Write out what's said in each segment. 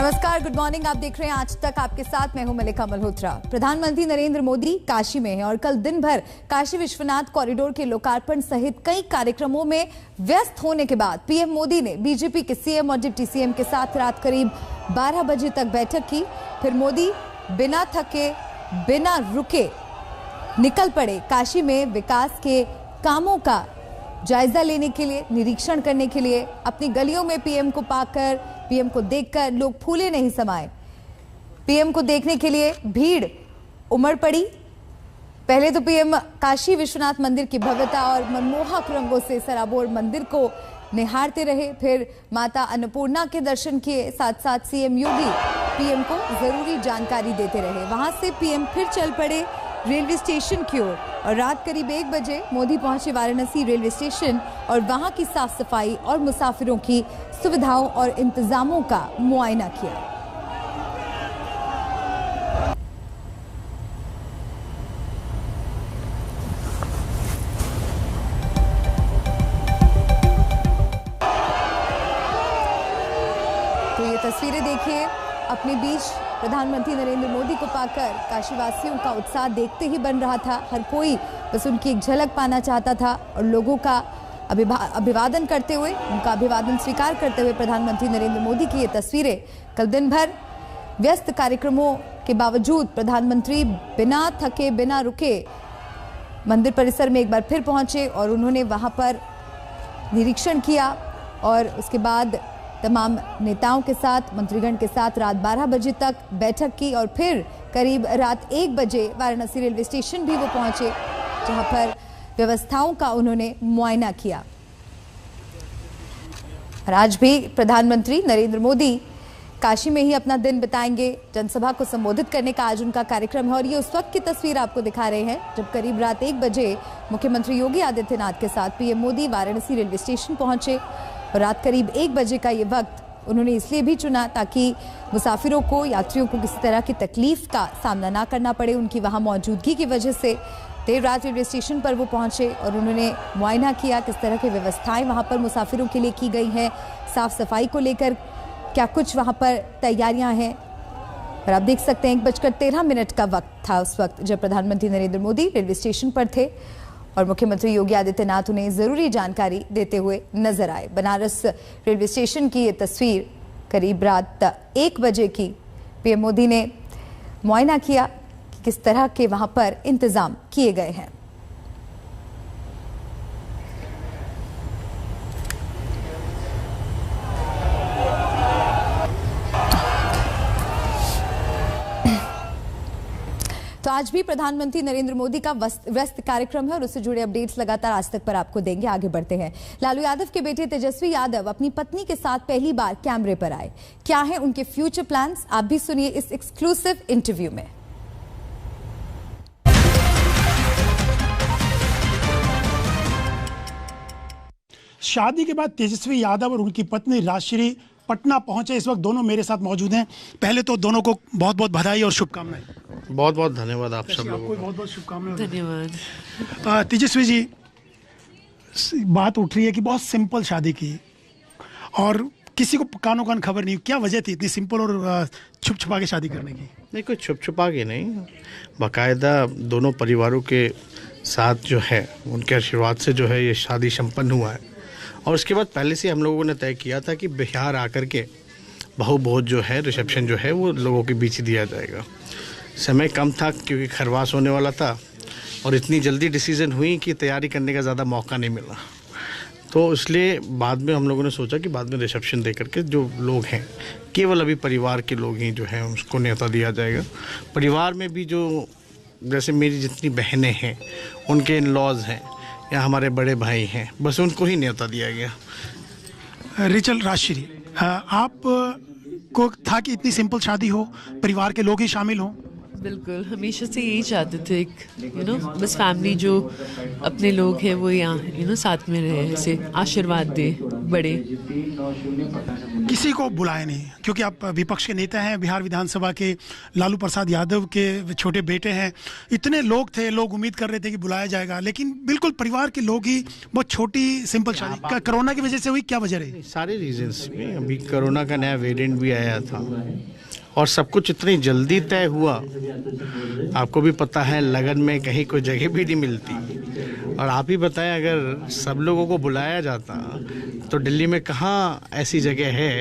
नमस्कार, good morning. आप देख रहे हैं आज तक, आपके साथ मैं हूं मलिका मल्होत्रा। प्रधानमंत्री नरेंद्र मोदी काशी में हैं और कल दिन भर काशी विश्वनाथ कॉरिडोर के लोकार्पण सहित कई कार्यक्रमों में व्यस्त होने के बाद पीएम मोदी ने बीजेपी के सीएम और डिप्टी सीएम के साथ रात करीब 12 बजे तक बैठक की। फिर मोदी बिना थके बिना रुके निकल पड़े काशी में विकास के कामों का जायजा लेने के लिए, निरीक्षण करने के लिए। अपनी गलियों में पीएम को पाकर, पीएम को देखकर लोग फूले नहीं समाये। पीएम को देखने के लिए भीड़ उमड़ पड़ी। पहले तो पीएम काशी विश्वनाथ मंदिर की भव्यता और मनमोहक रंगों से सराबोर मंदिर को निहारते रहे। फिर माता अन्नपूर्णा के दर्शन किए। साथ साथ सीएम योगी पीएम को जरूरी जानकारी देते रहे। वहां से पीएम फिर चल पड़े रेलवे स्टेशन की ओर और रात करीब 1 बजे मोदी पहुंचे वाराणसी रेलवे स्टेशन और वहां की साफ सफाई और मुसाफिरों की सुविधाओं और इंतजामों का मुआयना किया। तो ये तस्वीरें देखिए, अपने बीच प्रधानमंत्री नरेंद्र मोदी को पाकर काशीवासियों का उत्साह देखते ही बन रहा था। हर कोई बस उनकी एक झलक पाना चाहता था और लोगों का अभिवादन करते हुए, उनका अभिवादन स्वीकार करते हुए प्रधानमंत्री नरेंद्र मोदी की ये तस्वीरें। कल दिन भर व्यस्त कार्यक्रमों के बावजूद प्रधानमंत्री बिना थके बिना रुके मंदिर परिसर में एक बार फिर पहुंचे और उन्होंने वहां पर निरीक्षण किया और उसके बाद तमाम नेताओं के साथ, मंत्रीगण के साथ रात 12 बजे तक बैठक की और फिर करीब रात 1 बजे वाराणसी रेलवे स्टेशन भी वो पहुंचे, जहां पर व्यवस्थाओं का उन्होंने मुआयना किया। और आज भी प्रधानमंत्री नरेंद्र मोदी काशी में ही अपना दिन बिताएंगे। जनसभा को संबोधित करने का आज उनका कार्यक्रम है और ये उस वक्त की तस्वीर आपको दिखा रहे हैं जब करीब रात 1 बजे मुख्यमंत्री योगी आदित्यनाथ के साथ PM Modi Varanasi railway station पहुंचे। और रात करीब 1 बजे का ये वक्त उन्होंने इसलिए भी चुना ताकि मुसाफिरों को, यात्रियों को किसी तरह की तकलीफ का सामना ना करना पड़े। उनकी वहां मौजूदगी की वजह से देर रात रेलवे स्टेशन पर वो पहुंचे और उन्होंने मुआयना किया किस तरह की व्यवस्थाएं वहां पर मुसाफिरों के लिए की गई हैं, साफ सफाई को लेकर क्या कुछ वहां पर तैयारियां हैं। और आप देख सकते हैं 1:13 का वक्त था उस वक्त जब प्रधानमंत्री नरेंद्र मोदी रेलवे स्टेशन पर थे और मुख्यमंत्री योगी आदित्यनाथ उन्हें जरूरी जानकारी देते हुए नजर आए। बनारस रेलवे स्टेशन की ये तस्वीर करीब रात 1 बजे की। पीएम मोदी ने मुआयना किया कि किस तरह के वहां पर इंतजाम किए गए हैं। तो आज भी प्रधानमंत्री नरेंद्र मोदी का व्यस्त कार्यक्रम है और उससे जुड़े अपडेट्स लगातार आज तक पर आपको देंगे। आगे बढ़ते हैं। लालू यादव के बेटे तेजस्वी यादव अपनी पत्नी के साथ पहली बार कैमरे पर आए। क्या है उनके फ्यूचर प्लान्स, आप भी सुनिए इस एक्सक्लूसिव इंटरव्यू में। शादी के बाद तेजस्वी यादव और उनकी पत्नी राजश्री पटना पहुंचे। इस वक्त दोनों मेरे साथ मौजूद हैं। पहले तो दोनों को बहुत बहुत बधाई और शुभकामनाएं। बहुत बहुत धन्यवाद आप सब लोगों को। बहुत बहुत शुभकामनाएं। धन्यवाद। तेजस्वी जी, बात उठ रही है कि बहुत सिंपल शादी की और किसी को कानों कान खबर नहीं। क्या वजह थी इतनी सिंपल और छुप छुपा के शादी करने की? नहीं, कोई छुप छुपा के नहीं, बाकायदा दोनों परिवारों के साथ जो है उनके आशीर्वाद से जो है ये शादी संपन्न हुआ है। और उसके बाद पहले से हम लोगों ने तय किया था कि बिहार आकर के बहू भोज जो है, रिसेप्शन जो है वो लोगों के बीच ही दिया जाएगा। समय कम था क्योंकि खरवास होने वाला था और इतनी जल्दी डिसीजन हुई कि तैयारी करने का ज़्यादा मौका नहीं मिला। तो इसलिए बाद में हम लोगों ने सोचा कि बाद में रिसेप्शन दे करके जो लोग हैं, केवल अभी परिवार के लोग ही जो हैं उसको न्योता दिया जाएगा। परिवार में भी जो जैसे मेरी जितनी बहनें हैं, उनके इन लॉज हैं या हमारे बड़े भाई हैं, बस उनको ही न्योता दिया गया। रिचल, राजश्री, आप को था कि इतनी सिंपल शादी हो, परिवार के लोग ही शामिल हों? बिल्कुल, हमेशा से यही चाहते थे, एक बस फैमिली जो अपने लोग हैं वो यहाँ साथ में रहे, ऐसे आशीर्वाद दे बड़े। किसी को बुलाए नहीं, क्योंकि आप विपक्ष के नेता हैं, बिहार विधानसभा के लालू प्रसाद यादव के छोटे बेटे हैं। इतने लोग थे, लोग उम्मीद कर रहे थे कि बुलाया जाएगा, लेकिन बिल्कुल परिवार के लोग ही, बहुत छोटी सिंपल शादी। कोरोना की वजह से हुई, क्या वजह रही? सारे रीजंस में, अभी कोरोना का नया वेरिएंट भी आया था और सब कुछ इतनी जल्दी तय हुआ। आपको भी पता है लगन में कहीं कोई जगह भी नहीं मिलती, और आप ही बताएं अगर सब लोगों को बुलाया जाता तो दिल्ली में कहाँ ऐसी जगह है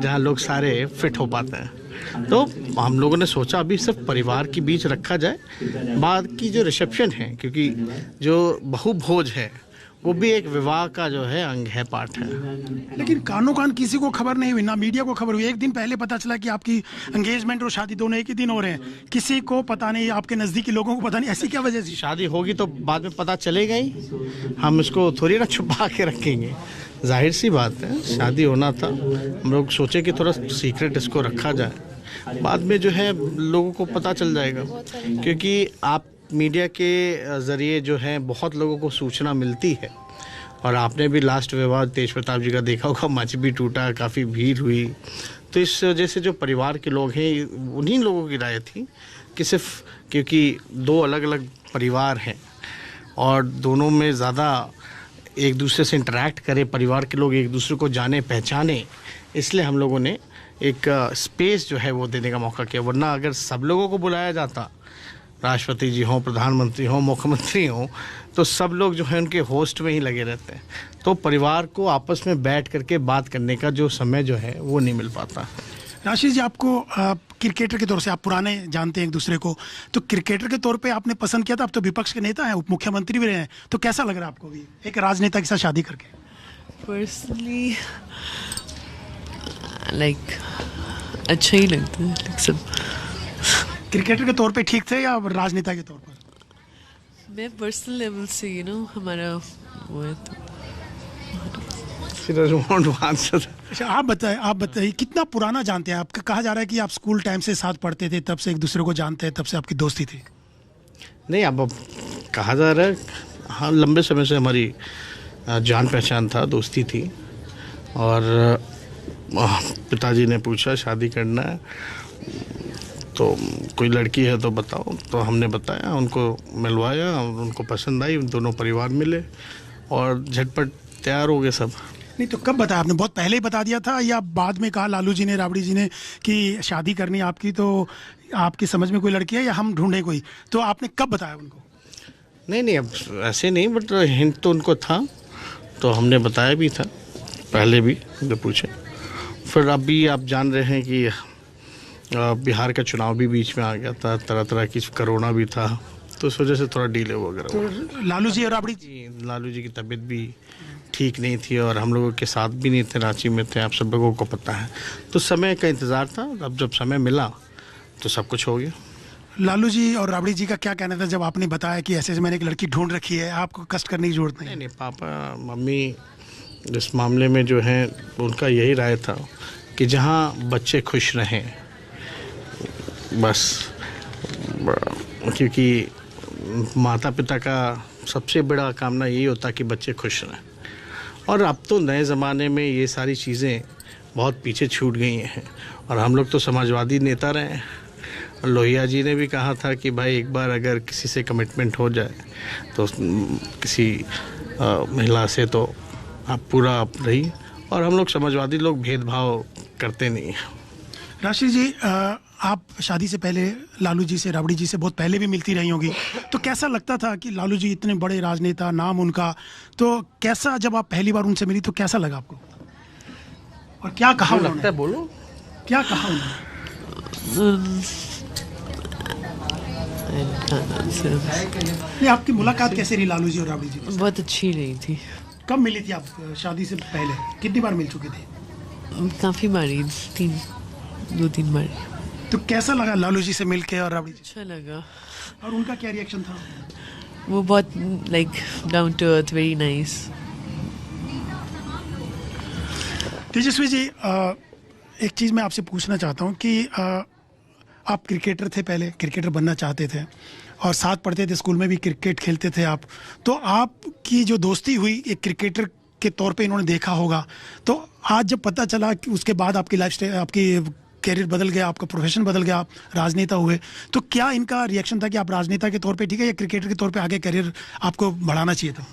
जहाँ लोग सारे फिट हो पाते हैं। तो हम लोगों ने सोचा अभी सिर्फ परिवार के बीच रखा जाए, बाद की जो रिसेप्शन है, क्योंकि जो बहु भोज है वो भी एक विवाह का जो है अंग है, पार्ट है। लेकिन कानो कान किसी को खबर नहीं हुई, ना मीडिया को खबर हुई। एक दिन पहले पता चला कि आपकी एंगेजमेंट और शादी दोनों एक ही दिन हो रहे हैं, किसी को पता नहीं, आपके नज़दीकी लोगों को पता नहीं। ऐसी क्या वजह थी? शादी होगी तो बाद में पता चलेगा ही, हम इसको थोड़ी ना छुपा के रखेंगे। जाहिर सी बात है, शादी होना था, हम लोग सोचे कि थोड़ा सीक्रेट इसको रखा जाए, बाद में जो है लोगों को पता चल जाएगा। क्योंकि आप मीडिया के ज़रिए जो है बहुत लोगों को सूचना मिलती है, और आपने भी लास्ट विवाह तेज प्रताप जी का देखा होगा, मंच भी टूटा, काफ़ी भीड़ हुई। तो इस वजह से जो परिवार के लोग हैं, उन्हीं लोगों की राय थी कि सिर्फ क्योंकि दो अलग अलग परिवार हैं और दोनों में ज़्यादा एक दूसरे से इंटरेक्ट करें, परिवार के लोग एक दूसरे को जाने पहचाने, इसलिए हम लोगों ने एक स्पेस जो है वो देने का मौका किया। वरना अगर सब लोगों को बुलाया जाता, राष्ट्रपति जी हों, प्रधानमंत्री हों, मुख्यमंत्री हों, तो सब लोग जो है उनके होस्ट में ही लगे रहते हैं, तो परिवार को आपस में बैठ करके बात करने का जो समय जो है वो नहीं मिल पाता। राशिद जी, आपको क्रिकेटर के तौर से, आप पुराने जानते हैं एक दूसरे को, तो क्रिकेटर के तौर पे आपने पसंद किया था, आप तो विपक्ष के नेता हैं, उप मुख्यमंत्री भी रहे हैं, तो कैसा लग रहा है आपको भी एक राजनेता के साथ शादी करके? पर्सनली लाइक अच्छा ही लगता है। सब क्रिकेटर के तौर पे ठीक थे या राजनेता के तौर पर? मैं पर्सनल लेवल से हमारा वो है तो अच्छा, आप बताइए कितना पुराना जानते हैं? आपका कहा जा रहा है कि आप स्कूल टाइम से साथ पढ़ते थे, तब से एक दूसरे को जानते हैं, तब से आपकी दोस्ती थी। नहीं, अब कहा जा रहा है, हाँ, लंबे समय से हमारी जान पहचान था, दोस्ती थी। और पिताजी ने पूछा शादी करना है तो कोई लड़की है तो बताओ, तो हमने बताया, उनको मिलवाया, उनको पसंद आई, दोनों परिवार मिले और झटपट तैयार हो गए सब। नहीं तो कब बताया आपने? बहुत पहले ही बता दिया था या बाद में कहा लालू जी ने, राबड़ी जी ने कि शादी करनी है आपकी, तो आपकी समझ में कोई लड़की है या हम ढूंढे कोई, तो आपने कब बताया उनको? नहीं, अब ऐसे नहीं, बट हिंट तो उनको था, तो हमने बताया भी था पहले भी जब पूछे। फिर अभी आप जान रहे हैं कि बिहार का चुनाव भी बीच में आ गया था, तरह तरह की कोरोना भी था, तो उस वजह से थोड़ा डिले वगैरह तो लालू जी और राबड़ी जी की तबीयत भी ठीक नहीं थी और हम लोगों के साथ भी नहीं थे, रांची में थे, आप सब लोगों को पता है। तो समय का इंतज़ार था, अब जब समय मिला तो सब कुछ हो गया। लालू जी और राबड़ी जी का क्या कहना था जब आपने बताया कि ऐसे मैंने एक लड़की ढूंढ रखी है, आपको कष्ट करने की जरूरत नहीं? नहीं, पापा मम्मी इस मामले में जो है उनका यही राय था कि जहाँ बच्चे खुश रहें बस, क्योंकि माता पिता का सबसे बड़ा कामना यही होता कि बच्चे खुश रहें। और अब तो नए ज़माने में ये सारी चीज़ें बहुत पीछे छूट गई हैं, और हम लोग तो समाजवादी नेता रहे हैं। लोहिया जी ने भी कहा था कि भाई एक बार अगर किसी से कमिटमेंट हो जाए तो किसी महिला से तो आप पूरा आप रही, और हम लोग समाजवादी लोग भेदभाव करते नहीं हैं। राशिद जी, आप शादी से पहले लालू जी से, राबड़ी जी से बहुत पहले भी मिलती रही होंगी, तो कैसा लगता था कि लालू जी इतने बड़े राजनेता, नाम उनका, तो कैसा जब आप पहली बार उनसे मिली तो कैसा लगा आपको, और क्या कहा उन्होंने? बोलो, क्या कहा उन्होंने? नहीं, आपकी मुलाकात कैसे रही लालू जी और राबड़ी जी? बहुत अच्छी रही थी। कब मिली थी आप शादी से पहले? कितनी बार मिल चुके थे? काफ़ी बारी, 2-3 बार। तो कैसा लगा लालू जी से मिलके और राबड़ी जी? अच्छा लगा। और उनका क्या रिएक्शन था? वो बहुत like down to earth, very nice. Tejashwi ji, एक चीज़ मैं आपसे पूछना चाहता हूँ कि आप क्रिकेटर थे, पहले क्रिकेटर बनना चाहते थे और साथ पढ़ते थे, स्कूल में भी क्रिकेट खेलते थे आप। तो आपकी जो दोस्ती हुई एक क्रिकेटर के तौर पे इन्होंने देखा होगा, तो आज जब पता चला कि उसके बाद आपकी लाइफ स्टाइल, आपकी कैरियर बदल गया, आपका प्रोफेशन बदल गया, आप राजनेता हुए, तो क्या इनका रिएक्शन था कि आप राजनेता के तौर पे ठीक है या क्रिकेटर के तौर पे आगे करियर आपको बढ़ाना चाहिए था?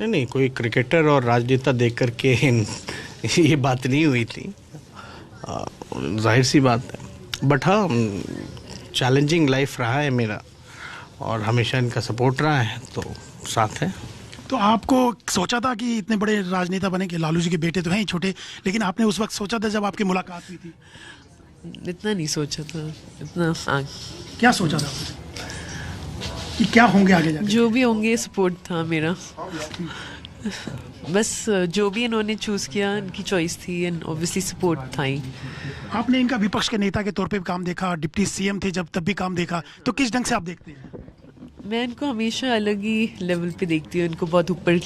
नहीं, कोई क्रिकेटर और राजनेता देख करके ये बात नहीं हुई थी, जाहिर सी बात है। बट हाँ, चैलेंजिंग लाइफ रहा है मेरा और हमेशा इनका सपोर्ट रहा है, तो साथ है। तो आपको सोचा था कि इतने बड़े राजनेता बने, कि लालू जी के बेटे तो हैं ही छोटे, लेकिन आपने उस वक्त सोचा था जब आपकी मुलाकात हुई थी? इतना नहीं सोचा था, इतना क्या सोचा था कि क्या होंगे आगे जाके? जो भी होंगे सपोर्ट था मेरा, बस जो भी इन्होंने चूज़ किया इनकी चॉइस थी एंड ऑब्वियसली सपोर्ट था ही। आपने इनका विपक्ष के नेता के तौर पे भी काम देखा, डिप्टी सीएम थे जब, तब भी काम देखा, तो किस ढंग से आप देखते हैं? मैं इनको हमेशा अलग ही लेवल पे देखती हूँ, इनको बहुत ऊपर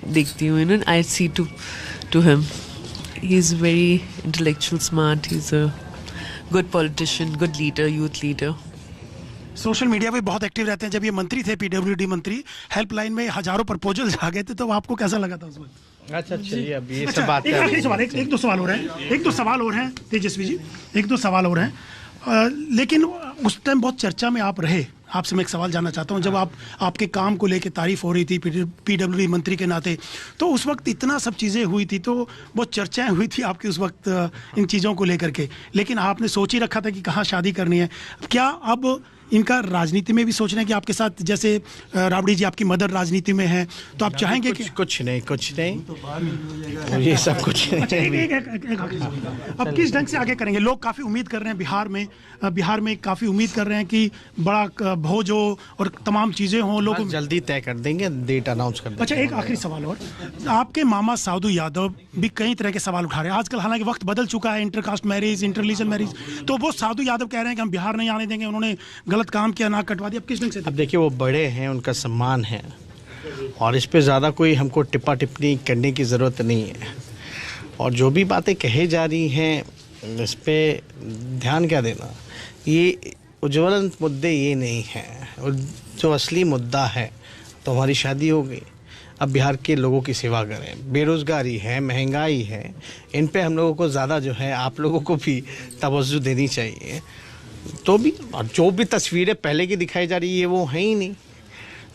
देखती हूँ। You know, I see to him, he is very intellectual, smart, he is a good politician, good leader, youth leader. Social media पे बहुत एक्टिव रहते हैं। जब ये मंत्री थे, पीडब्ल्यूडी मंत्री, हेल्पलाइन में हजारों प्रपोजल्स आ गए थे, तो आपको कैसा लगा था उस वक्त? अच्छा, चलिए अब ये सब बात एक आखिरी सवाल, एक दो सवाल और हैं तेजस्वी जी, एक दो सवाल और हैं। लेकिन उस टाइम बहुत चर्चा में आप रहे। आपसे मैं एक सवाल जानना चाहता हूं, जब आपके काम को लेके तारीफ हो रही थी पीडब्ल्यूडी मंत्री के नाते, तो उस वक्त इतना सब चीज़ें हुई थी, तो बहुत चर्चाएं हुई थी आपकी उस वक्त इन चीज़ों को लेकर के, लेकिन आपने सोच ही रखा था कि कहाँ शादी करनी है। क्या अब इनका राजनीति में भी सोच रहे हैं कि आपके साथ, जैसे राबड़ी जी आपकी मदर राजनीति में है, तो आप चाहेंगे कि कुछ नहीं ये सब कुछ नहीं। अब किस ढंग से आगे करेंगे? लोग काफ़ी उम्मीद कर रहे हैं बिहार में काफ़ी उम्मीद कर रहे हैं कि बड़ा भोज हो और तमाम चीज़ें हों। लोग जल्दी तय कर देंगे, डेट अनाउंस कर देंगे। अच्छा, एक आखिरी सवाल और, आपके मामा साधु यादव भी कई तरह के सवाल उठा रहे हैं आजकल, हालांकि वक्त बदल चुका है, इंटरकास्ट मैरिज, इंटररिलीजन मैरिज, तो वो साधु यादव कह रहे हैं कि हम बिहार नहीं आने देंगे, उन्होंने गलत काम किया, नाक कटवा दिया। अब किस ढंग से? अब देखिए, वो बड़े हैं, उनका सम्मान है और इस पे ज़्यादा कोई हमको टिप्पणी करने की ज़रूरत नहीं है। और जो भी बातें कही जा रही हैं इस पे ध्यान क्या देना, ये उज्ज्वलन मुद्दे ये नहीं हैं। जो असली मुद्दा है, तो हमारी शादी हो गई, अब बिहार के लोगों की सेवा करें। बेरोज़गारी है, महंगाई है, इन पे हम लोगों को ज़्यादा जो है, आप लोगों को भी तवज्जो देनी चाहिए। तो भी जो भी तस्वीरें पहले की दिखाई जा रही है वो है ही नहीं,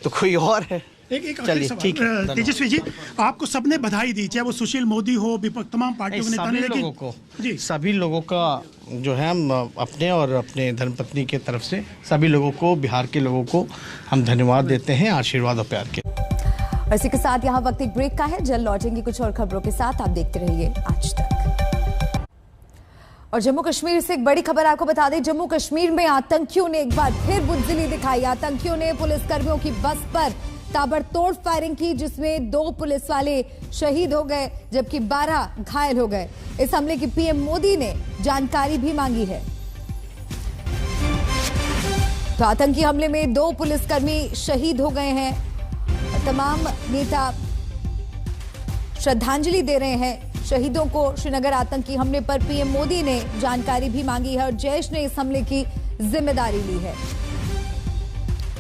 तो कोई और है। चलिए ठीक है। तेजस्वी जी, आपको सबने बधाई दी, चाहे वो सुशील मोदी हो, विपक्ष, तमाम पार्टियों के नेता ने, लेकिन जी सभी लोगों का जो है, हम अपने और अपने धर्मपत्नी के तरफ से सभी लोगों को, बिहार के लोगों को हम धन्यवाद देते हैं, आशीर्वाद और प्यार के। इसी के साथ यहाँ वक्त एक ब्रेक का है, जल्द लौटेंगे कुछ और खबरों के साथ। आप देखते रहिए आज तक। और जम्मू कश्मीर से एक बड़ी खबर आपको बता दें, जम्मू कश्मीर में आतंकियों ने एक बार फिर बुज़दिली दिखाई। आतंकियों ने पुलिसकर्मियों की बस पर ताबड़तोड़ फायरिंग की, जिसमें 2 पुलिस वाले शहीद हो गए जबकि 12 घायल हो गए। इस हमले की पीएम मोदी ने जानकारी भी मांगी है। तो आतंकी हमले में 2 पुलिसकर्मी शहीद हो गए हैं। तमाम नेता श्रद्धांजलि दे रहे हैं शहीदों को। श्रीनगर आतंकी हमले पर पीएम मोदी ने जानकारी भी मांगी है और जैश ने इस हमले की जिम्मेदारी ली है।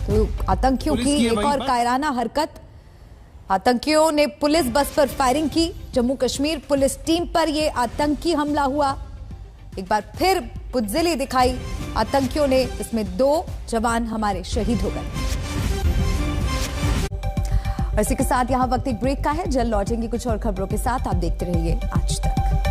तो आतंकियों की एक और कायराना हरकत, आतंकियों ने पुलिस बस पर फायरिंग की। जम्मू कश्मीर पुलिस टीम पर यह आतंकी हमला हुआ, एक बार फिर बुज़दिली दिखाई आतंकियों ने, इसमें 2 जवान हमारे शहीद हो गए। इसी के साथ यहाँ वक्त एक ब्रेक का है, जल्द लौटेंगे कुछ और खबरों के साथ। आप देखते रहिए आज तक।